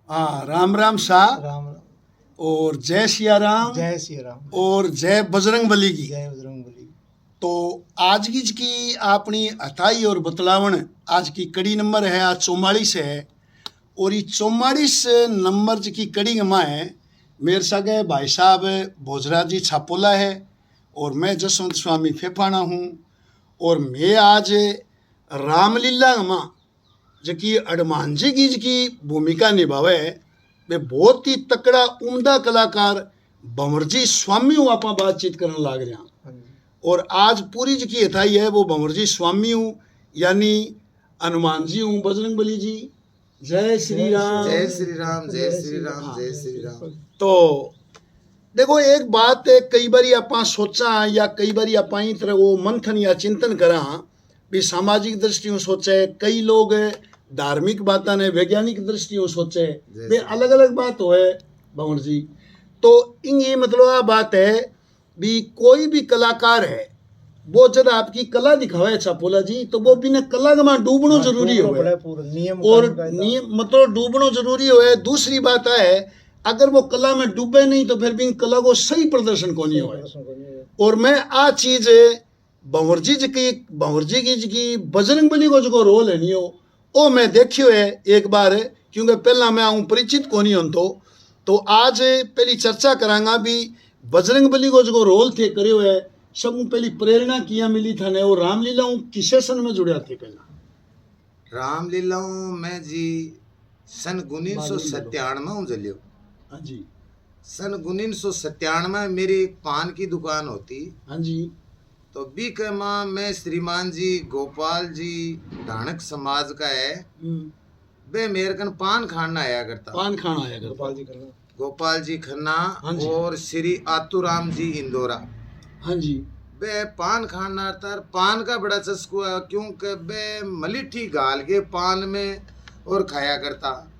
हाँ, राम राम शाह। राम और जय सिया राम। जय श्री राम। और जय बजरंग बली की। जय बजरंग बली। तो आज की अपनी अथाई और बतलावन आज की कड़ी नंबर है, आज 44 है। और ये 44 नंबर की कड़ी में है मेरे सगे भाई साहब भोजराज जी छापोला है और मैं जसवंत स्वामी फेफाना हूँ। और मैं आज रामलीला में जकी हनुमान जी की भूमिका निभावे वे बहुत ही तकड़ा उम्दा कलाकार भंवरजी स्वामी हूँ आप बातचीत करने लग रहे हैं। और आज पूरी जी हथाई है वो भंवरजी स्वामी हूँ यानी हनुमान जी हूँ बजरंग बली जी। जय श्री राम। जय श्री राम। जय श्री राम। जय श्री राम। तो देखो एक बात है, कई बारी आप सोचा या कई बारी आप तरह वो मंथन या चिंतन करा भी सामाजिक दृष्टियों सोचे, कई लोग धार्मिक बातें ने वैज्ञानिक दृष्टियों सोचे वे अलग अलग बात हो है भंवर जी। तो इन ये मतलब आ बात है भी कोई भी कलाकार है वो जब आपकी कला दिखावे छापोला जी तो वो बिना कला में डूबनो जरूरी हो और नियम मतलब डूबनो जरूरी हो। दूसरी बात है अगर वो कला में डूबे नहीं तो फिर भी कला को सही प्रदर्शन को नहीं हो। और मैं आ चीज भंवर जी की बजरंग बली को जो रोल है नहीं हो ओ मैं देखियो है एक बार क्योंकि पहला मैं आऊँ परिचित को नहीं हों तो आज पहली चर्चा करांगा भी बजरंग बली को जो रोल थे करियो है सब पहली प्रेरणा किया मिली था ने और रामलीलाओं किसे सन में जुड़या थे पहला रामलीलाओं में जी सन 1997 जलियो। हाँ जी सन 1997 मेरी एक पान की दुकान होती। हाँ जी। तो बी के माँ मैं श्रीमान जी गोपाल जी ढाणक समाज का है वे मेरे कन पान खाना आया करता। पान खाना आया करता गोपाल जी खन्ना हाँ जी। और श्री आतूराम जी इंदौरा। हाँ जी। बे पान खाना तर पान का बड़ा चस्का है क्योंकि बे मलिठी गाल के पान में और खाया करता।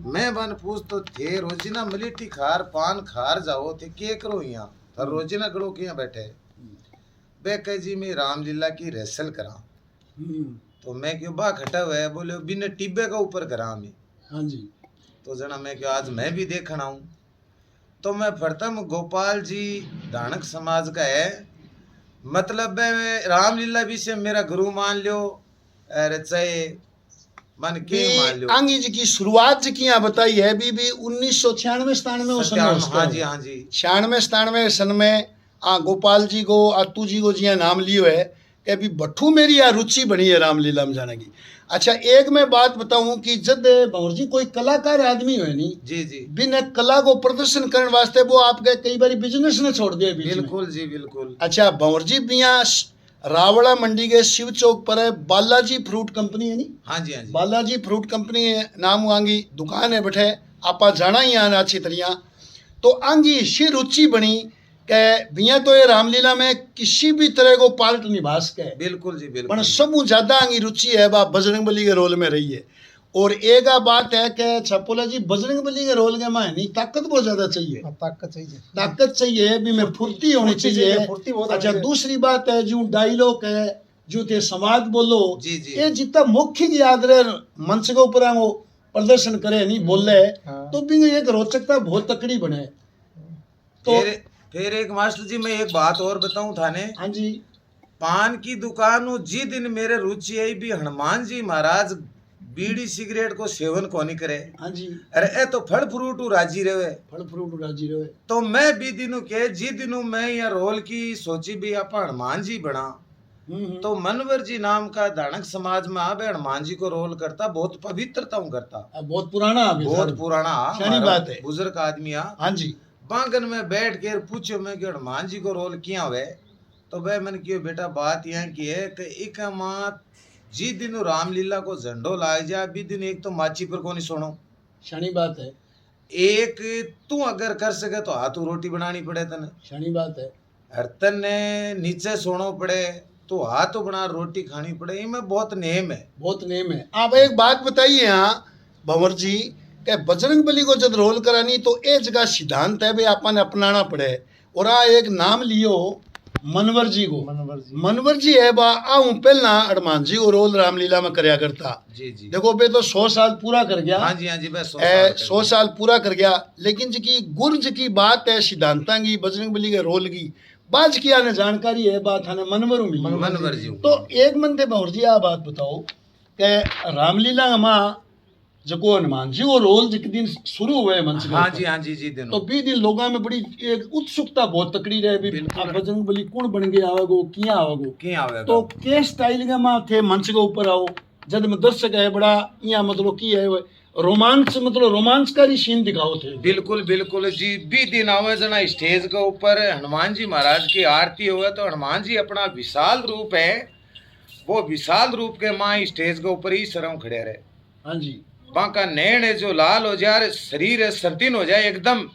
मैं बन पूछ तो थे रोजीना मलिठी खार पान खार जाओ थे के करो यहाँ और रोजीना करो के यहाँ बैठे बे कह जी मैं रामलीला की रेसल करा। तो मैं क्यों बा खटा हुआ है बोले बिना टिब्बे का ऊपर करा मैं। हाँ जी। तो जना मैं क्यों आज मैं भी देखना हूँ। तो मैं प्रथम गोपाल जी ढाणक समाज का है मतलब रामलीला भी से मेरा गुरु मान लो अरे चाहे मन के मान लो। आंगी जी की शुरुआत जी की बताई है भी 1996-97 हाँ जी हाँ जी 96-97 सन में गोपाल जी को आतू जी को जिया नाम लियो है कि अभी बठू मेरी यहाँ रुचि बनी है रामलीला में जाने की। अच्छा एक मैं बात बताऊं कि जब भंवर जी कोई कलाकार आदमी हो नहीं जी जी बिना कला को प्रदर्शन करने वास्ते वो आपके कई बार बिजनेस ने छोड़ दिया बिल्कुल जी बिल्कुल। अच्छा भंवर जी यहाँ रावड़ा मंडी के शिव चौक पर है बालाजी फ्रूट कंपनी है नहीं। हाँ जी हाँ जी बालाजी फ्रूट कंपनी नाम आंगी दुकान है बैठे आप जाना ही आना अच्छी तरह। तो आंगी इसी रुचि बनी के बिया तो ये रामलीला में किसी भी तरह को पार्ट निभा सके। बिल्कुल जी बिल्कुल। पर सब ज्यादा आंगी रुचि है बा बजरंग बली के रोल में रही है। और एक बात है कि छपोला जी बजरंग बली के रोल के में नहीं ताकत बहुत ज्यादा चाहिए। ताकत चाहिए भी में फुर्ती होनी चाहिए। अच्छा दूसरी बात है जो डायलॉग है जो थे समाज बोलो जी जी ये जितना मुख्य याद रहे मंच के ऊपर वो प्रदर्शन करे नहीं बोले तो भी एक रोचकता बहुत तकड़ी बने। तो फिर एक मास्टर जी मैं एक बात और बताऊं थाने। हाँ जी। पान की दुकान जी दिन मेरे रुचि है भी हनुमान जी महाराज बीड़ी सिगरेट को सेवन को नहीं करे। हाँ जी। अरे ए तो फल फ्रूट राजी रहे फल फ्रूट राजी रहे। तो मैं भी दिनों के जी दिनों मैं यह रोल की सोची भी आप हनुमान जी बना। तो मनवर जी नाम का ढाणक समाज में अब हनुमान जी को रोल करता बहुत पवित्रता करता बहुत पुराना बात है बुजुर्ग आदमी। हाँ जी। बांगन में बैठ कर पूछो मैं कि हनुमान जी को रोल किया हुए तो वह मन की बेटा बात यहाँ की है कि एक माँ जी दिन रामलीला को झंडो लाए जा भी दिन एक तो माची पर को नहीं सुनो शनी बात है। एक तू अगर कर सके तो हाथों रोटी बनानी पड़े तने शनी बात है। हरतन ने नीचे सोनो पड़े तो हाथ बना रोटी खानी पड़े इनमें बहुत नेम है। बहुत नेम है। आप एक बात बताइए यहाँ भंवर जी के बजरंग बली को जब रोल करानी तो ए जगह सिद्धांत है भाई अपन अपनाना पड़े। और एक नाम लियो मनवर जी को मनोहर जी। मनवर जी है बा आऊं पहला हनुमान जी को रोल रामलीला में करया करता। जी जी। देखो बे तो 100 साल पूरा कर गया। हाँ जी हाँ जी, बस 100 साल पूरा कर गया, लेकिन जी गुर्ज की बात है, सिद्धांता की, बजरंग बली के रोल की बाज की आने जानकारी है, बात हने मनवर मिली। मनोहर जी। तो एक मन थे भंवर जी आ बात बताओ कि रामलीला में जको हनुमान जी वो रोल जिक दिन शुरू हुए मंच में, हाँ जी हाँ जी जी तो दिनों। 20 दिन लोगों में बड़ी एक उत्सुकता बहुत तकड़ी रहे भी बिल्कुल। आप बजरंग बली कौन बन गया आवेगो, किया आवेगो। क्या आवेगा? तो के स्टाइल के मां थे मंच के ऊपर आओ जद में दर्शक है बड़ा यहाँ मतलब की है रोमांच, मतलब रोमांचकारी सीन दिखाओ थे। बिल्कुल बिल्कुल जी। 20 दिन आवे जना स्टेज के ऊपर हनुमान जी महाराज की आरती हुए, तो हनुमान जी अपना विशाल रूप है, वो विशाल रूप के माँ स्टेज के ऊपर ही सरम खड़े रहे। हाँ जी। बाका नैन है जो लाल हो जाए, शरीर है सर्दिन हो जाए एकदम,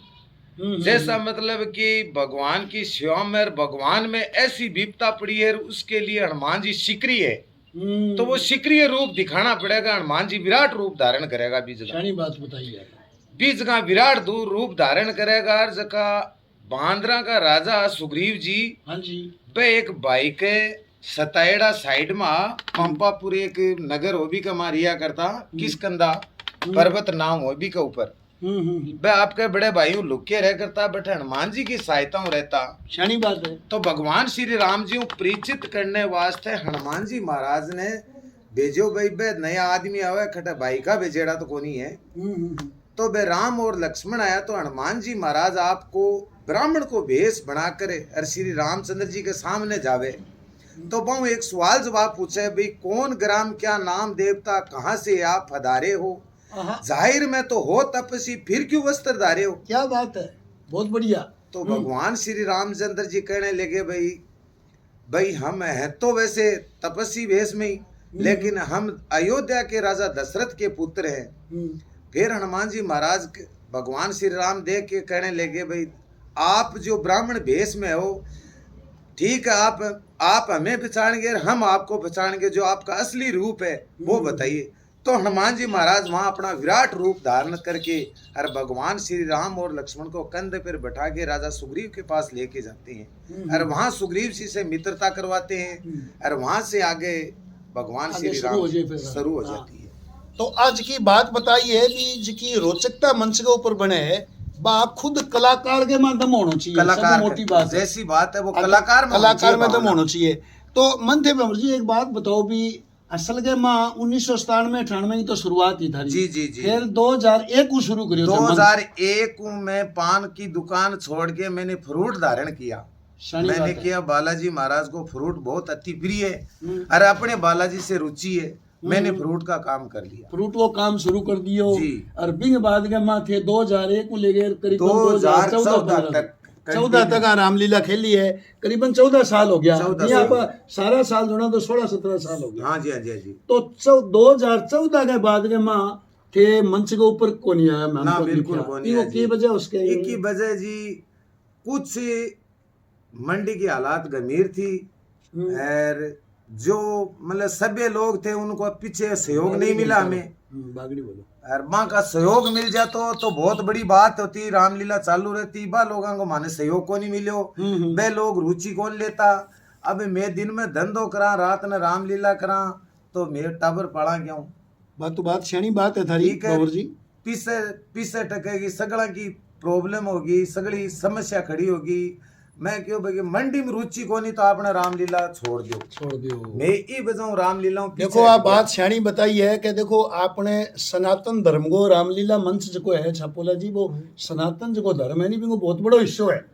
जैसा मतलब कि भगवान की सेवा में और भगवान में ऐसी विपता पड़ी है, उसके लिए हनुमान जी सिकरी है, तो वो सिक्रिय रूप दिखाना पड़ेगा। हनुमान जी विराट रूप धारण करेगा बीज का। शानी बात बताइए। बीज का विराट दूर रूप धारण करेगा। और जका बांद्रा का राजा सुग्रीव जी, हाँ जी। वे एक भाई के सताएड़ा साइड में पंपापुर एक नगर होबी का मारिया करता, किसकंदा पर्वत नाम होबी के ऊपर। वे आपके बड़े भाई लुके रह करता, बट हनुमान जी की सहायता रहता। शानी बात है। तो भगवान श्री राम जी को परिचित करने वास्ते हनुमान जी महाराज ने भेजो, भाई बे नया आदमी आवे खटे भाई का बेजेड़ा तो कोनी है। तो बे राम और लक्ष्मण आया, तो हनुमान जी महाराज आपको ब्राह्मण को भेष बना करे और श्री रामचंद्र जी के सामने जावे। तो बहु एक सवाल जवाब पूछे, भाई कौन ग्राम, क्या नाम, देवता, कहाँ से आप पधारे हो? जाहिर में तो हो तपस्वी, फिर क्यों वस्त्र धारे हो? क्या बात है, बहुत बढ़िया। तो भगवान श्री रामचंद्र जी कहने लगे, भाई हम हैं तो वैसे तपस्वी वेश में ही, लेकिन हम अयोध्या के राजा दशरथ के पुत्र हैं। फिर हनुमान जी महाराज भगवान श्री राम देख के कहने लगे, भाई आप जो ब्राह्मण वेश में हो, ठीक है, आप हमें पहचानेंगे, हम आपको पहचानेंगे, जो आपका असली रूप है वो बताइए। तो हनुमान जी महाराज वहां अपना विराट रूप धारण करके और भगवान श्री राम और लक्ष्मण को कंधे पर बैठा के राजा सुग्रीव के पास लेके जाते हैं और वहां सुग्रीव जी से मित्रता करवाते हैं और वहां से आगे भगवान श्री राम शुरू हो जाती है। तो आज की बात बताइए भी जिकी रोचकता मंच के ऊपर बने बाप खुद कलाकार के में दम होना चाहिए। कलाकार मोटी बात जैसी बात है वो कलाकार में दम होना चाहिए। तो मन थे भंवर जी एक बात बताओ भी असल के माँ 1997-98 की तो शुरुआत ही था जी जी जी। फिर 2001 को शुरू करियो। 2001 में पान की दुकान छोड़ के मैंने फ्रूट धारण किया। मैंने किया बालाजी महाराज को फ्रूट बहुत अति प्रिय है और अपने बालाजी से रुचि है, मैंने फ्रूट का काम कर लिया। फ्रूट वो काम शुरू कर दियो और बिंग बाद के माँ थे 2001 को लेकर करीब 2014 तक रामलीला खेली है। करीबन 14 साल हो गया। यहाँ पर सारा साल जोड़ा तो 16-17 साल हो गया। हाँ जी हाँ जी हाँ जी। तो 2014 के बाद के माँ थे मंच के ऊपर को नहीं आया। ना बिल्कुल को नहीं आया। की वजह उसके एक ही वजह जी, कुछ मंडी की हालात गंभीर थी और जो मतलब सभी लोग थे उनको पीछे सहयोग नहीं मिला हमें। बागड़ी बोलो। और माँ का सहयोग मिल जाता तो बहुत बड़ी बात होती, रामलीला चालू रहती। बा लोगों को माने सहयोग को नहीं मिलो, वे लोग रुचि कौन लेता। अब मैं दिन में धंधो करा, रात में रामलीला करा, तो मेरे टाबर पड़ा गया हूँ। बात तो बात शनी बात है थारी बाबर जी। पीछे टकेगी, सगड़ा की प्रॉब्लम होगी, सगड़ी समस्या खड़ी होगी। मैं क्यों भाई मंडी में रुचि को नहीं, तो आपने रामलीला छोड़ दियो। मैं ही बजाऊं रामलीला। देखो आप बात श्याणी बताई है कि देखो आपने सनातन धर्म को रामलीला मंच जो है छापोला जी, वो सनातन जो धर्म है नहीं भी बहुत बड़ो हिस्सो है।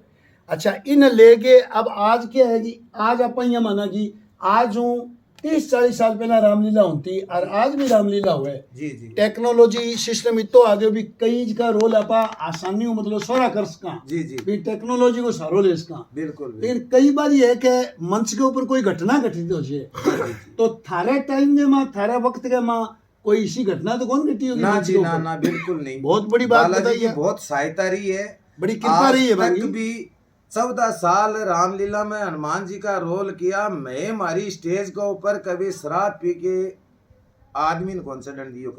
अच्छा इन लेके अब आज क्या है कि आज आप यहाँ माना कि आज हूँ 30-40 साल पहला रामलीला होती और आज भी रामलीला हुए। जी जी। टेक्नोलॉजी सिस्टम इतो आगे भी कई का रोल आपा आसानी हो मतलब सोरा कर सका। जी जी। भी टेक्नोलॉजी को सारो ले सका। बिल्कुल। लेकिन कई बार ये है कि मंच के ऊपर कोई घटना घटित हो जाए तो थारे टाइम के माँ थारे वक्त के माँ कोई इसी घटना तो कौन घटी होगी? ना जी ना ना बिल्कुल नहीं। बहुत बड़ी बात बताई है, बहुत सहायता रही है, बड़ी कृपा रही है। तक भी 14 साल रामलीला में हनुमान जी का रोल किया। मैं हमारी स्टेज के ऊपर कभी शराब पी के आदमी ने कौन सा दंड दियो,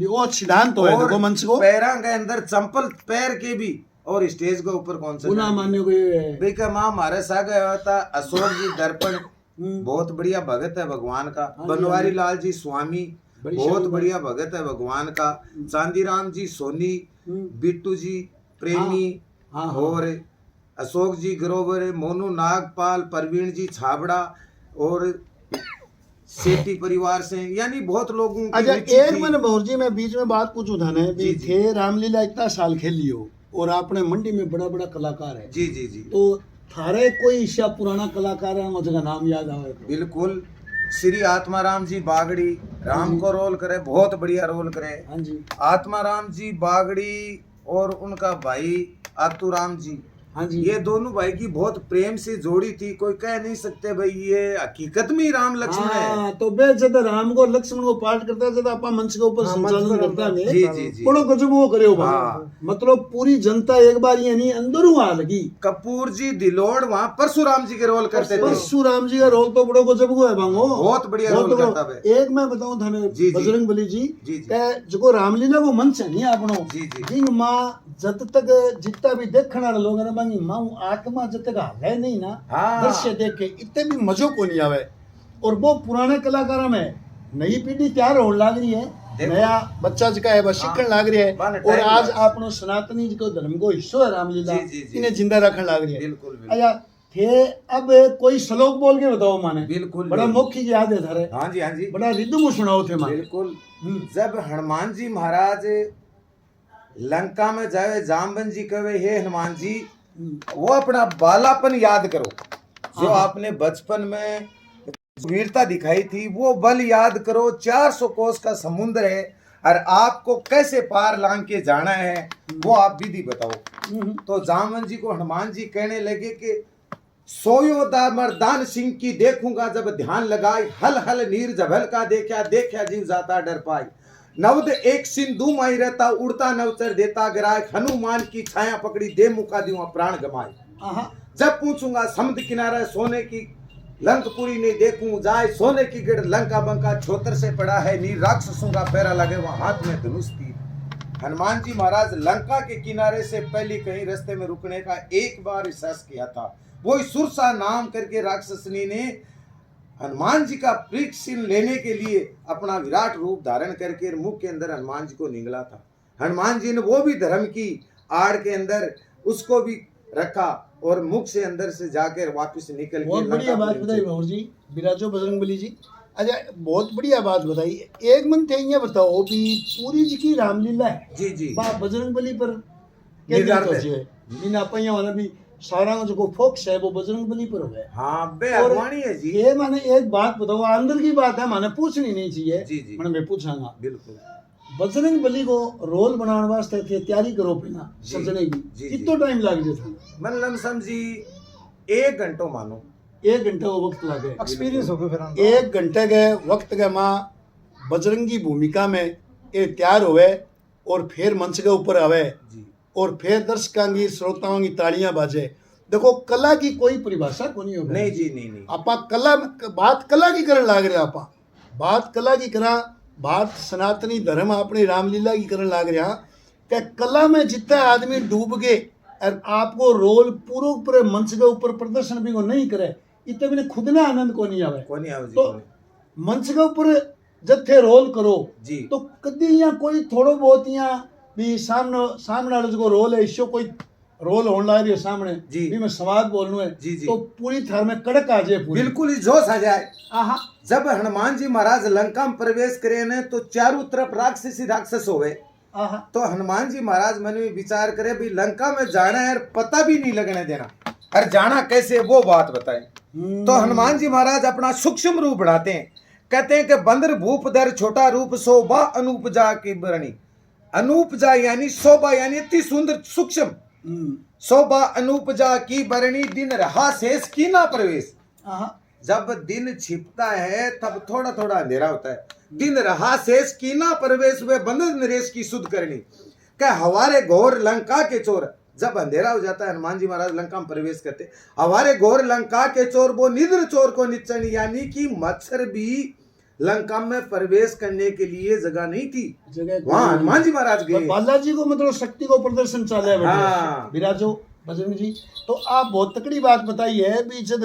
वो सिद्धांत तो है देखो मंच को पैरों के अंदर चंपल पैर के भी और स्टेज के ऊपर कौन सा गुना मान्य को ये है। भाई का माँ हमारे साथ गया था अशोक जी दर्पण, बहुत बढ़िया भगत है भगवान का। हाँ जी, बनवारी लाल जी स्वामी, बड़ी बहुत शानदार। बढ़िया भगत है भगवान का। चांदीराम जी सोनी, बिट्टू जी प्रेमी, हाँ, हाँ। और अशोक जी ग्रोवर, मोनू नागपाल, प्रवीण जी छाबड़ा, और सेठी परिवार से, यानी बहुत लोगों की अच्छा रुचि एक थी। मैंने बहुर जी मैं बीच में बात पूछूं था ने भी जी, जी। थे रामलीला इतना साल खेली हो और आपने मंडी में बड़ा बड़ा कलाकार है, जी जी जी तो थारे कोई ईशा पुराना कलाकार है मुझे का नाम याद आवे तो? बिल्कुल। श्री आत्माराम जी बागड़ी राम को रोल करे, बहुत बढ़िया रोल करे। हाँ जी, आत्माराम जी बागड़ी और उनका भाई आतूराम जी, हाँ जी, ये दोनों भाई की बहुत प्रेम से जोड़ी थी। कोई कह नहीं सकते भाई ये हकीकत में ही राम लक्ष्मण है। हाँ, तो बे जब राम को लक्ष्मण को पाठ करता है जब आपा मंच के ऊपर संचालन करता है जी जी जी बड़ो गजब वो करे हो भाई। हाँ। मतलब पूरी जनता एक बार ये नहीं अंदर आ लगी। कपूर जी दिलोड़ वहाँ परशुराम जी के रोल करते थे। परशुराम जी का रोल तो बड़ो गजब को है भांगो, बहुत बढ़िया रोल बड़ो। करता है। एक मैं बताऊं थाने जी, जी। बजरंग बली जी जी, जी। के जो रामलीला को मंच है नहीं आपनो, जी, जी। जिन माँ जब तक जितना भी देखने वाले लोग है बांगी माँ आत्मा जब तक है नहीं ना हाँ। दृश्य देख के इतने भी मजो को नहीं आवे। और वो पुराने कलाकारों में नई पीढ़ी तैयार होने लग रही है, देखो। नया बच्चा जिका है बस सीखने लग रही है बाने और टाइम आज लग। आपनो सनातनी जी को धर्म को हिस्सो है रामलीला, जी, जी, जी। इन्हें जिंदा रखने लग रही है। बिल्कुल बिल्कुल अच्छा थे अब कोई श्लोक बोल के बताओ माने, बिल्कुल बड़ा बिल्कुल। मुख्य याद है थारे, हाँ जी हाँ जी बड़ा रिदम सुनाओ थे माने। बिल्कुल। जब हनुमान जी महाराज लंका में जावे, जामवन जी कहे हे हनुमान जी वो अपना बालापन याद करो, जो आपने बचपन में वीरता दिखाई थी वो बल याद करो। 400 कोस का समुद्र है और आपको कैसे पार लांग के जाना है वो आप विधि बताओ। तो जामवन जी को हनुमान जी कहने लगे कि सोयोदा मर्दान सिंह की देखूंगा जब ध्यान लगाए, हल हल नीर जभल का देखा देखा जीव जाता डर पाए, नवद एक सिंधु माई रहता उड़ता नवचर देता गिराए, हनुमान की छाया पकड़ी दे मुका दूंगा प्राण गमाए, जब पूछूंगा समुद्र किनारा सोने की लंकपुरी ने देखूं जाए, सोने की गिड़ लंका बंका छोतर से पड़ा है नीर, राक्षसों का पैरा लगे वहां हाथ में धनुष तीर। हनुमान जी महाराज लंका के किनारे से पहले कहीं रास्ते में रुकने का एक बार एहसास किया था, वो सुरसा नाम करके राक्षसनी ने हनुमान जी का परीक्षण लेने के लिए अपना विराट रूप धारण करके मुख के अंदर हनुमान जी को निगला था। हनुमान जी ने वो भी धर्म की आड़ के अंदर उसको भी रखा और मुख से अंदर से जाकर वापस निकल बहुत के बढ़िया बात बताई भावर जी, विराजो बजरंग बली जी। अच्छा बहुत बढ़िया बात बताई। एक मन थे ये बताओ भी पूरी जी की रामलीला है जी जी बा बजरंग बली पर निर्धारित है। है बिना पहिया वाला भी सारा जो फोक्स है वो बजरंग बली पर हो गए। हाँ बे और अगवानी है जी। ये माने एक बात बताओ अंदर की बात है माने पूछनी नहीं चाहिए, जी, जी। माने मैं पूछांगा बिल्कुल बजरंग बली को रोल बनाने वास्ते थे तैयारी करो पहला जी, सजने जी, की जी। कितना टाइम लग जाता? मतलब समझी 1 घंटो मानो 1 घंटे वो वक्त लगे। एक्सपीरियंस हो गया फिर 1 घंटे के वक्त के माँ बजरंगी भूमिका में ये तैयार हुए और फिर मंच के ऊपर आवे जी और फिर दर्शकों की श्रोताओं की तालियां बाजे। देखो कला की कोई परिभाषा को नहीं होगी। नहीं जी नहीं नहीं आपा कला बात कला की करन लाग रहे आपा बात कला की करा बात सनातनी धर्म अपनी रामलीला की करन लाग रहा कि कला में जितना आदमी डूब गए और आपको रोल पूरे मंच के ऊपर प्रदर्शन भी को नहीं करे इतने भी खुद ना आनंद को नहीं आवे। कोनी आओ जी तो कोनी। मंच के ऊपर जब थे रोल करो जी तो कदी यहाँ कोई थोड़ो बहुत यहाँ भी सामने वाले जो रोल है इसको कोई रोल होने लग रही है सामने जी। भी मैं संवाद बोलूं है जी, जी। तो पूरी थार में कड़क आ जाए पूरी। बिल्कुल ही जोश आ जाए। आहा जब हनुमान जी महाराज लंका में प्रवेश करे ने तो चारों तरफ राक्षस ही राक्षस हो गए। आहा तो हनुमान जी महाराज मन में विचार करे भी लंका में जाना है और पता भी नहीं लगने देना, और जाना कैसे वो बात बताए। तो हनुमान जी महाराज अपना सूक्ष्म रूप बढ़ाते हैं, कहते हैं कि बंदर भूप दर छोटा रूप शोभा अनूपजा की बरणी। अनूपजा यानी शोभा यानी इतनी सुंदर सूक्ष्म, शोभा अनूपजा की बरणी दिन रहा शेष की ना प्रवेश। आहा जब दिन छिपता है तब थोड़ा थोड़ा अंधेरा होता है, दिन रहा शेष की ना प्रवेश वे बंदर नरेश की सुध करनी। क्या हमारे घोर लंका के चोर, जब अंधेरा हो जाता है हनुमान जी महाराज लंका में प्रवेश करते, हमारे घोर लंका के चोर वो निद्र चोर को निचन, यानी कि मच्छर भी लंका में प्रवेश करने के लिए जगह नहीं थी, जगह वहाँ हनुमान जी महाराज गए। बालाजी को मतलब शक्ति को प्रदर्शन चाले हाँ। विराजो बजरंग जी। तो आप बहुत तकड़ी बात बताई है भी जब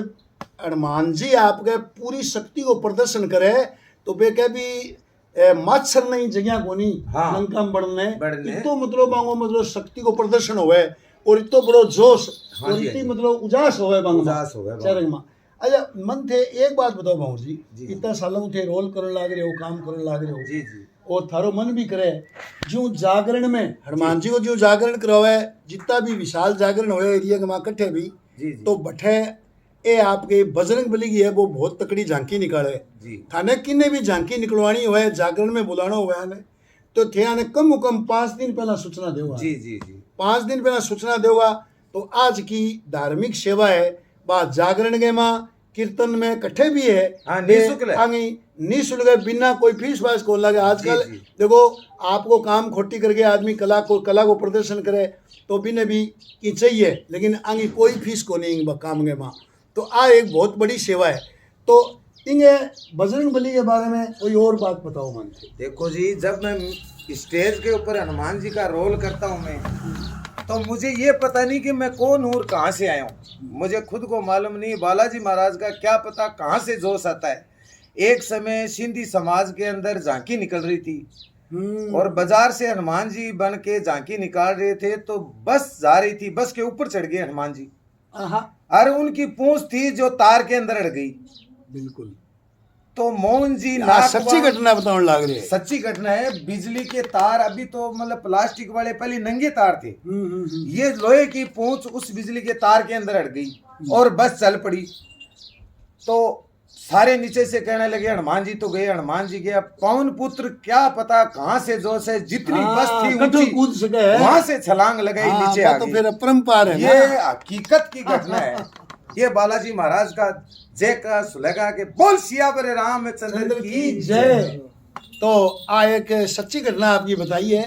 हनुमान जी आपके पूरी शक्ति को प्रदर्शन करे तो वे कह भी मच्छर नहीं जगह को नहीं हाँ। लंका में बढ़ने बढ़ने। इतो मतलब बांगो मतलब शक्ति को प्रदर्शन होवे और इतो बड़ो जोश हाँ और जी, इतनी हाँ जी। मतलब उजास होवे बांगो उजास होवे चरंग में। अच्छा मन थे एक बात बताओ बाबू जी, जी। इतना सालों थे रोल करने लाग रहे हो काम करने लाग रहे हो जी जी और थारो मन भी करे जो जागरण में हनुमान जी को जो जागरण करवाए जितना भी विशाल जागरण होए एरिया के वहाँ कट्ठे भी जी तो बठे ये आपके बजरंग बली की है वो बहुत तकड़ी झांकी निकाले जी थाने किन्ने भी झांकी निकलवानी हुए जागरण में बुलाना हुआ है तो थे आने कम कम 5 दिन पहला सूचना देगा जी जी जी 5 दिन पहला सूचना देगा। तो आज की धार्मिक सेवा है बात जागरण के माँ कीर्तन में कट्ठे भी है हाँ, निःशुल्क है। आगे निःशुल्क है बिना कोई फीस वास को लगे। आजकल जी, जी। देखो आपको काम खोटी करके आदमी कला को प्रदर्शन करे तो बिना भी की चाहिए लेकिन आगे कोई फीस को नहीं काम के माँ। तो आ एक बहुत बड़ी सेवा है। तो इंगे बजरंग बली के बारे में कोई और बात बताओ मन से। देखो जी, जब मैं स्टेज के ऊपर हनुमान जी का रोल करता हूँ मैं तो मुझे ये पता नहीं कि मैं कौन हूँ और कहाँ से आया हूँ, मुझे खुद को मालूम नहीं। बालाजी महाराज का क्या पता कहाँ से जोश आता है। एक समय सिंधी समाज के अंदर झांकी निकल रही थी और बाजार से हनुमान जी बन के झांकी निकाल रहे थे तो बस जा रही थी, बस के ऊपर चढ़ गए हनुमान जी और उनकी पूंछ थी जो तार के अंदर अड़ गई। बिल्कुल तो मोहन जी सच्ची घटना बताने लग रहे हैं। सच्ची घटना है। बिजली के तार अभी तो मतलब प्लास्टिक वाले पहले नंगे तार थे, ये लोहे की पूंछ उस बिजली के तार के अंदर अड़ गई और बस चल पड़ी। तो सारे नीचे से कहने लगे हनुमान जी तो गए, हनुमान जी गया। पवन पुत्र क्या पता कहाँ से जोश है, जितनी बस थी ऊंची कूद सके वहां से छलांग लगाई नीचे आ तो गई। फिर अपरंपार है ये हकीकत की घटना है। ये बालाजी महाराज का जय का सुलेगा के बोल सियावर रामचंद्र की जय। तो आ एक सच्ची घटना आपकी बताई है।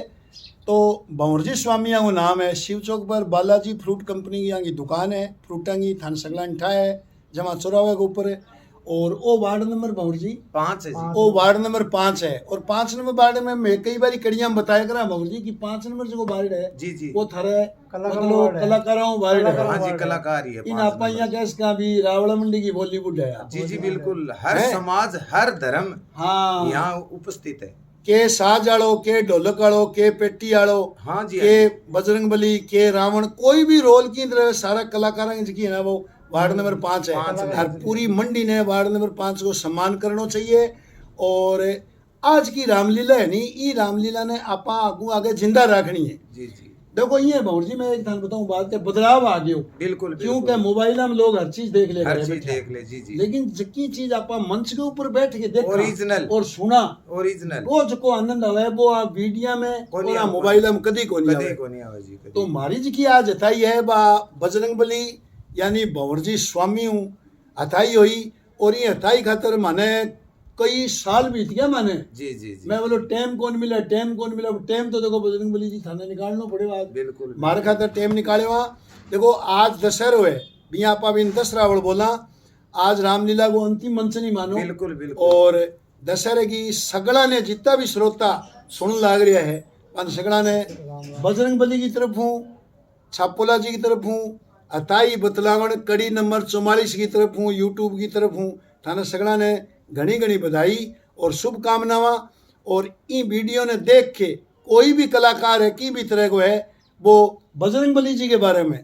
तो भंवरजी स्वामी को नाम है, शिव चौक पर बालाजी फ्रूट कंपनी की यहाँ की दुकान है, फ्रूटा की थान सगला ठा है जमा चौराहे के ऊपर है। और वो वार्ड नंबर भंवरजी 5 है जी। वो वार्ड नंबर 5 है। और 5 नंबर वार्ड में मैं कई बार कड़ियां बताया करा भंवरजी की 5 नंबर जो वार्ड है जी जी वो थारे कलाकारों वार्ड है। हाँ जी, कलाकार ही है इन 5 आपा नंबर। यहाँ कैस का भी रावण मंडी की बॉलीवुड है। जी जी बिल्कुल, हर है? समाज हर धर्म हाँ यहाँ उपस्थित है। के साज आड़ो के ढोलक आड़ो के पेटी आड़ो हाँ जी के बजरंग बली के रावण कोई भी रोल की तरह सारा कलाकार है ना वो वार्ड नंबर 5 है। और पूरी मंडी ने वार्ड नंबर 5 को सम्मान करना चाहिए। और आज की रामलीला है नी ई रामलीला ने आपा आगू आगे जिंदा रखनी है। जी जी देखो ये भौर जी मैं एक थान बताऊं बात है बदलाव आ गयो बिल्कुल क्योंकि मोबाइल में लोग हर चीज देख ले हर चीज देख ले। जी जी लेकिन जिकी चीज आपा मंच के ऊपर बैठ के देखा ओरिजिनल और सुना ओरिजिनल वो जो आनंद आवे वो आप वीडियो में कोनी और आवे। मोबाइल में कदी को नहीं कदे आवे। को नहीं आवे जी कदे। तो मारी जी की आज हथाई है बा बजरंग बली यानी भंवरजी स्वामी हूँ हथाई हुई। और ये हथाई खातर माने कई साल बीत गया माने जी जी जी मैं बोलो टाइम कौन मिला टाइम तो देखो बजरंग बली जी थाने निकालना पड़ेगा। बिल्कुल मारे खातर टाइम निकाले वहाँ देखो आज दशहरा है बिया आपा भी दस रावण बोला आज रामलीला को अंतिम मंच नहीं मानो। बिल्कुल बिल्कुल। और दशहरे की सगड़ा ने जितना भी श्रोता सुन लाग रहा है पन सगड़ा ने बजरंग बली की तरफ हूँ छापोला जी की तरफ हूँ अताई बतलावण कड़ी नंबर 44 की तरफ हूँ यूट्यूब की तरफ हूँ थाना सगड़ा ने घनी घनी बधाई और शुभकामनावां। और इन वीडियो ने देख के कोई भी कलाकार है की भी तरह को है वो बजरंग बली जी के बारे में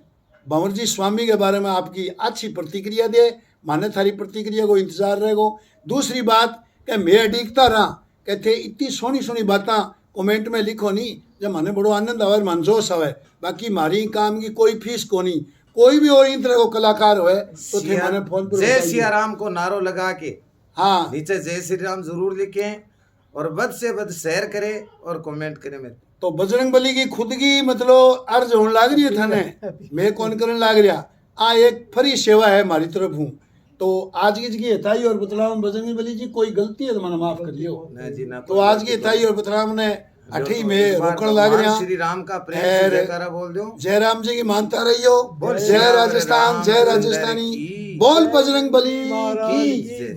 भंवरजी स्वामी के बारे में आपकी अच्छी प्रतिक्रिया दे माने थारी प्रतिक्रिया को इंतजार रहेगो। दूसरी बात कि मैं अडीकता रहा कहते इतनी सोनी सोनी बातें कमेंट में लिखो नहीं जब माने बड़ो आनंद आवे मन जोश आवे। बाकी मारी काम की कोई फीस को नहीं कोई भी और इन तरह को कलाकार हो तो थे माने फोन पर जय सिया राम को नारो लगा के हाँ नीचे जय श्री राम जरूर लिखें और बद से बद शेयर करें और कमेंट करें मेरे। तो बजरंग बली की खुद की मतलब अर्ज होने लाग रही है थाने मैं कौन करने लाग रहा आ एक फ्री सेवा है हमारी तरफ हूँ। तो आज की जगह हथाई और बतलाव बजरंग बली जी कोई गलती है तो मैंने माफ करियो ना जी ना। तो आज की हथाई और बतलाव ने अठी में रोकण लाग रहा श्री राम का प्रेम से जयकारा बोल दो। जय राम जी की मानता रहियो जय राजस्थान जय राजस्थानी बोल बजरंग बली की जय।